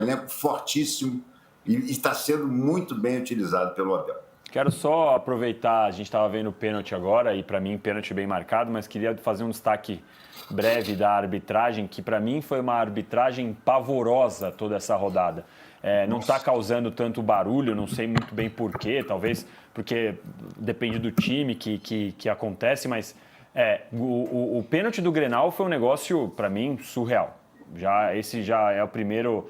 elenco fortíssimo e está sendo muito bem utilizado pelo Abel. Quero só aproveitar, a gente estava vendo o pênalti agora, e para mim pênalti bem marcado, mas queria fazer um destaque breve da arbitragem, que para mim foi uma arbitragem pavorosa toda essa rodada. Não está causando tanto barulho, não sei muito bem porquê, talvez porque depende do time que acontece, mas o pênalti do Grenal foi um negócio, para mim, surreal. Esse já é o primeiro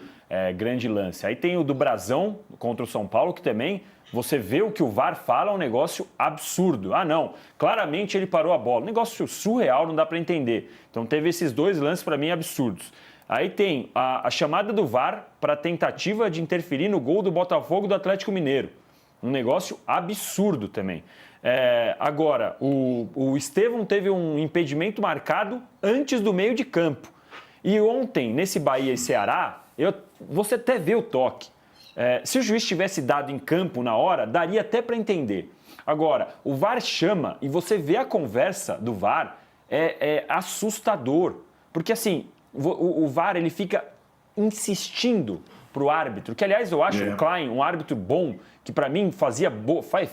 grande lance. Aí tem o do Brasão contra o São Paulo, que também você vê o que o VAR fala, é um negócio absurdo. Ah, não, claramente ele parou a bola. Um negócio surreal, não dá para entender. Então teve esses dois lances, para mim, absurdos. Aí tem a chamada do VAR para tentativa de interferir no gol do Botafogo do Atlético Mineiro. Um negócio absurdo também. Agora, o Estevão teve um impedimento marcado antes do meio de campo. E ontem, nesse Bahia e Ceará, você até vê o toque. Se o juiz tivesse dado em campo na hora, daria até para entender. Agora, o VAR chama e você vê a conversa do VAR, é assustador. Porque assim, o VAR ele fica insistindo para o árbitro, que aliás eu acho o Klein um árbitro bom, que para mim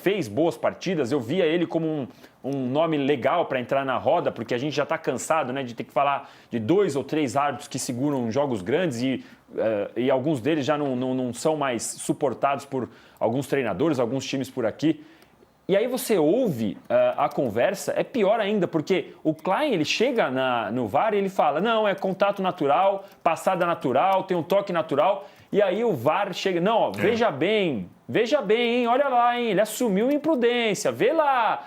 fez boas partidas, eu via ele como um nome legal para entrar na roda, porque a gente já está cansado, né, de ter que falar de 2 ou 3 árbitros que seguram jogos grandes e alguns deles já não são mais suportados por alguns treinadores, alguns times por aqui. E aí você ouve a conversa, é pior ainda, porque o Klein ele chega no VAR e ele fala, não, é contato natural, passada natural, tem um toque natural, e aí o VAR chega, não, ó, veja bem, hein, olha lá, hein, ele assumiu uma imprudência, vê lá,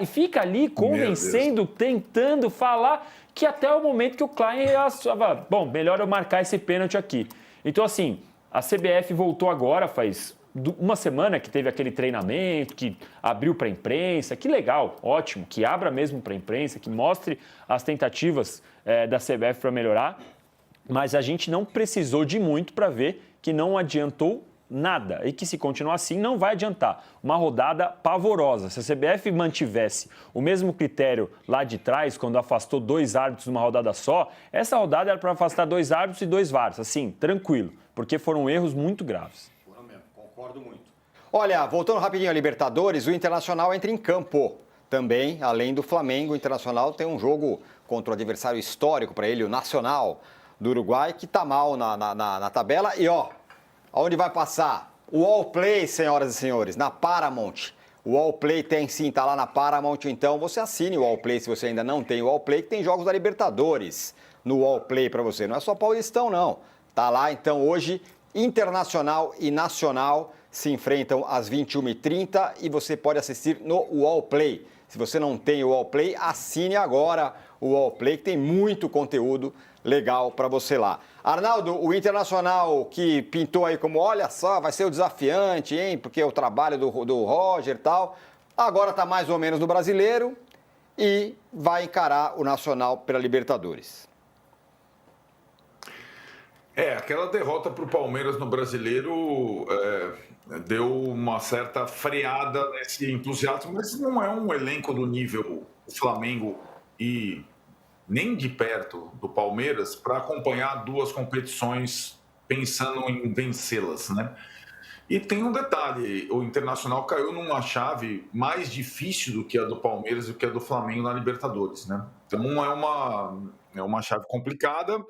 e fica ali convencendo, tentando falar, que até o momento que o Klein achava, bom, melhor eu marcar esse pênalti aqui. Então assim, a CBF voltou agora, faz uma semana que teve aquele treinamento, que abriu para a imprensa, que legal, ótimo, que abra mesmo para a imprensa, que mostre as tentativas da CBF para melhorar, mas a gente não precisou de muito para ver que não adiantou nada e que se continuar assim não vai adiantar. Uma rodada pavorosa. Se a CBF mantivesse o mesmo critério lá de trás, quando afastou 2 árbitros numa rodada só, essa rodada era para afastar 2 árbitros e 2 VARs, assim, tranquilo, porque foram erros muito graves. Concordo muito. Olha, voltando rapidinho a Libertadores, o Internacional entra em campo. Também, além do Flamengo, o Internacional tem um jogo contra o adversário histórico para ele, o Nacional do Uruguai, que está mal na tabela. E ó, aonde vai passar? O Allplay, senhoras e senhores, na Paramount. O Allplay tem sim, está lá na Paramount, então você assine o Allplay se você ainda não tem o Allplay, que tem jogos da Libertadores no Allplay para você. Não é só Paulistão, não. Tá lá, então, hoje, Internacional e Nacional se enfrentam às 21h30 e você pode assistir no Allplay. Se você não tem o Allplay, assine agora o Allplay, que tem muito conteúdo legal para você lá. Arnaldo, o Internacional que pintou aí como, olha só, vai ser o desafiante, hein? Porque é o trabalho do Roger e tal. Agora está mais ou menos no Brasileiro e vai encarar o Nacional pela Libertadores. Aquela derrota para o Palmeiras no Brasileiro deu uma certa freada nesse entusiasmo, mas não é um elenco do nível Flamengo e nem de perto do Palmeiras para acompanhar 2 competições pensando em vencê-las, né? E tem um detalhe, o Internacional caiu numa chave mais difícil do que a do Palmeiras e do que a do Flamengo na Libertadores, né? Então é uma chave complicada,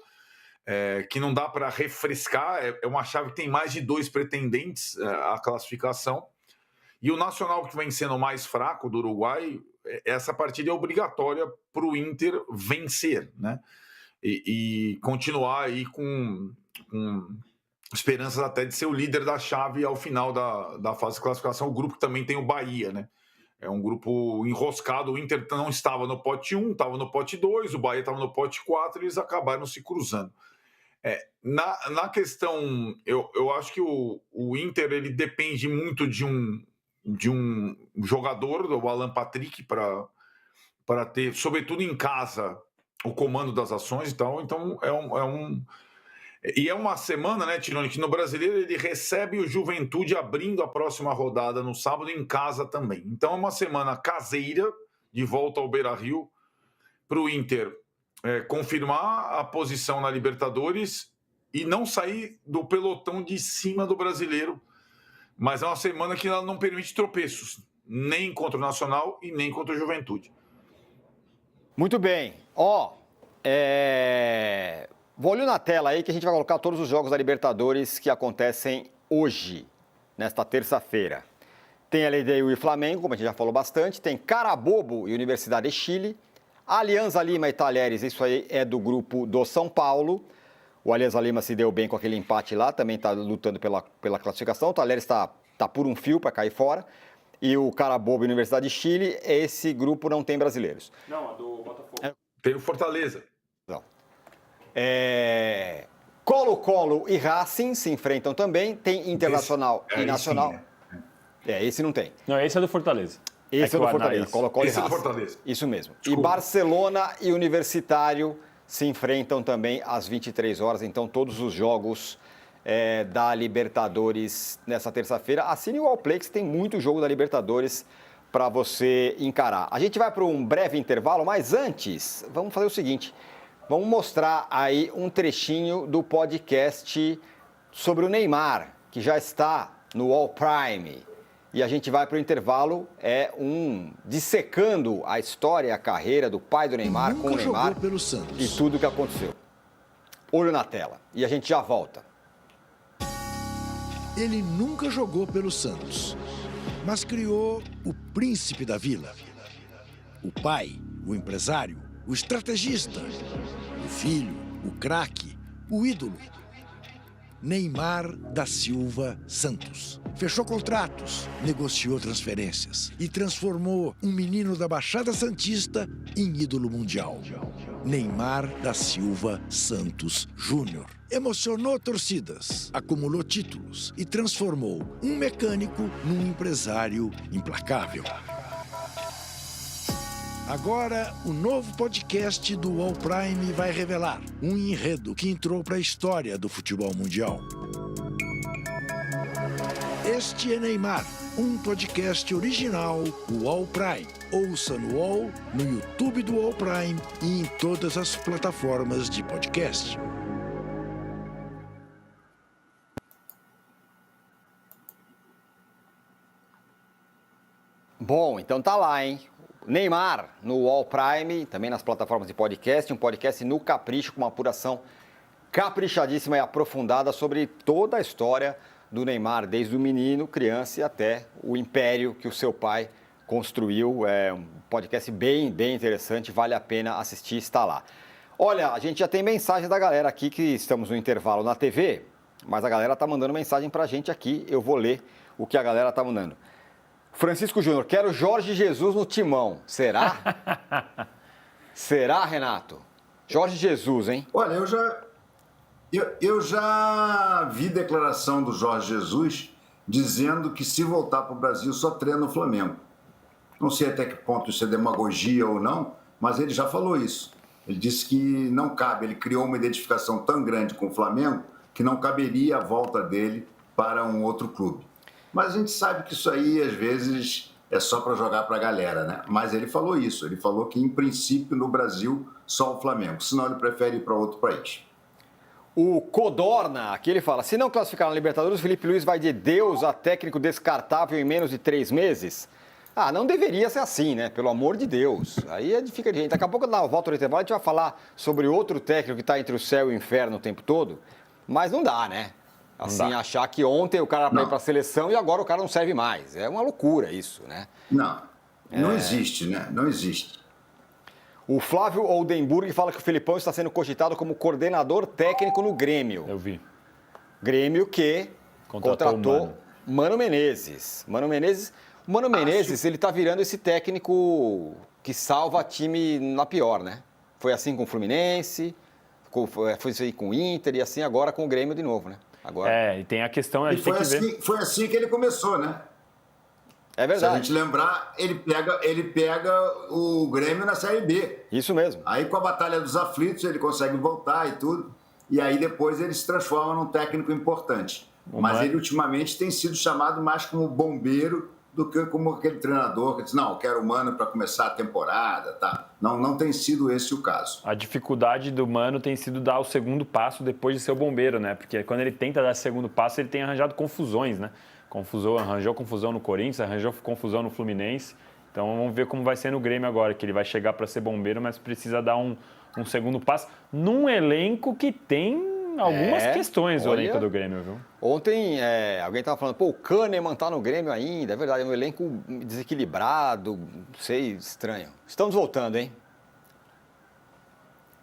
que não dá para refrescar, é uma chave que tem mais de 2 pretendentes à classificação. E o Nacional, que vem sendo o mais fraco do Uruguai, essa partida é obrigatória para o Inter vencer, né? E continuar aí com esperanças até de ser o líder da chave ao final da fase de classificação. O grupo que também tem o Bahia, né? É um grupo enroscado, o Inter não estava no pote 1, estava no pote 2, o Bahia estava no pote 4 e eles acabaram se cruzando. Na questão, eu acho que o Inter ele depende muito de um jogador, o Alan Patrick, para ter, sobretudo em casa, o comando das ações e tal. Então, e é uma semana, né, Tironi, que no Brasileiro ele recebe o Juventude abrindo a próxima rodada no sábado em casa também. Então, é uma semana caseira, de volta ao Beira-Rio, para o Inter confirmar a posição na Libertadores e não sair do pelotão de cima do brasileiro. Mas é uma semana que ela não permite tropeços, nem contra o Nacional e nem contra o Juventude. Muito bem. Vou olhar na tela aí que a gente vai colocar todos os jogos da Libertadores que acontecem hoje, nesta terça-feira. Tem LDU e Flamengo, como a gente já falou bastante. Tem Carabobo e Universidade de Chile. Alianza Lima e Talheres, isso aí é do grupo do São Paulo. O Alianza Lima se deu bem com aquele empate lá, também está lutando pela classificação. O Talheres está por um fio para cair fora. E o Carabobo e Universidade de Chile, esse grupo não tem brasileiros. Não, a do Botafogo. Tem o Fortaleza. Não. Colo-Colo e Racing se enfrentam também. Tem Internacional e Nacional. Sim, né? Esse não tem. Não, esse é do Fortaleza. Esse é do Fortaleza. Colo-Colo e Esse é do Racing. Fortaleza. Isso mesmo. Desculpa. E Barcelona e Universitário se enfrentam também às 23 horas. Então, todos os jogos da Libertadores nessa terça-feira. Assine o Allplay, que tem muito jogo da Libertadores para você encarar. A gente vai para um breve intervalo, mas antes, vamos fazer o seguinte. Vamos mostrar aí um trechinho do podcast sobre o Neymar, que já está no All Prime. E a gente vai para o intervalo, dissecando a história e a carreira do pai do Neymar com o Neymar pelo Santos. e tudo o que aconteceu. Olho na tela e a gente já volta. Ele nunca jogou pelo Santos, mas criou o príncipe da vila. O pai, o empresário, o estrategista, o filho, o craque, o ídolo. Neymar da Silva Santos. Fechou contratos, negociou transferências e transformou um menino da Baixada Santista em ídolo mundial. Neymar da Silva Santos Júnior. Emocionou torcidas, acumulou títulos e transformou um mecânico num empresário implacável. Agora, o novo podcast do All Prime vai revelar um enredo que entrou para a história do futebol mundial. Este é Neymar, um podcast original do All Prime. Ouça no All, no YouTube do All Prime e em todas as plataformas de podcast. Bom, então tá lá, hein? Neymar no All Prime, também nas plataformas de podcast, um podcast no Capricho com uma apuração caprichadíssima e aprofundada sobre toda a história do Neymar, desde o menino, criança e até o império que o seu pai construiu. É um podcast bem interessante, vale a pena assistir, está lá. Olha, a gente já tem mensagem da galera aqui, que estamos no intervalo na TV, mas a galera tá mandando mensagem pra gente aqui, eu vou ler o que a galera tá mandando. Francisco Júnior, quero Jorge Jesus no timão. Será? Será, Renato? Jorge Jesus, hein? Olha, eu já vi declaração do Jorge Jesus dizendo que se voltar para o Brasil só treina o Flamengo. Não sei até que ponto isso é demagogia ou não, mas ele já falou isso. Ele disse que não cabe, ele criou uma identificação tão grande com o Flamengo que não caberia a volta dele para um outro clube. Mas a gente sabe que isso aí, às vezes, é só para jogar para a galera, né? Mas ele falou isso, ele falou que, em princípio, no Brasil, só o Flamengo, senão ele prefere ir para outro país. O Codorna, aqui ele fala, se não classificar na Libertadores, o Felipe Luiz vai de Deus a técnico descartável em menos de 3 meses? Ah, não deveria ser assim, né? Pelo amor de Deus. Aí fica de gente. Daqui a pouco, na volta do intervalo, a gente vai falar sobre outro técnico que está entre o céu e o inferno o tempo todo, mas não dá, né? Assim, achar que ontem o cara foi para a seleção e agora o cara não serve mais. É uma loucura isso, né? Não existe, né? Não existe. O Flávio Oldenburg fala que o Felipão está sendo cogitado como coordenador técnico no Grêmio. Eu vi. Grêmio que contratou Mano Menezes. Mano Menezes, ele está virando esse técnico que salva time na pior, né? Foi assim com o Fluminense, foi isso aí com o Inter e assim agora com o Grêmio de novo, né? Agora. E tem a questão, a E gente tem que ver. foi assim que ele começou, né? É verdade. Se a gente lembrar, ele pega o Grêmio na Série B. Isso mesmo. Aí com a Batalha dos Aflitos ele consegue voltar e tudo. E aí depois ele se transforma num técnico importante. Mas ele ultimamente tem sido chamado mais como bombeiro do que como aquele treinador que diz, não, eu quero o Mano para começar a temporada, tá? Não tem sido esse o caso. A dificuldade do Mano tem sido dar o segundo passo depois de ser o bombeiro, né? Porque quando ele tenta dar esse segundo passo, ele tem arranjado confusões, né? Arranjou confusão no Corinthians, arranjou confusão no Fluminense. Então vamos ver como vai ser no Grêmio agora, que ele vai chegar para ser bombeiro, mas precisa dar um segundo passo num elenco que tem algumas questões, o elenco do Grêmio, viu? Ontem alguém estava falando, o Kahneman tá no Grêmio ainda, é verdade, é um elenco desequilibrado, não sei, estranho. Estamos voltando, hein?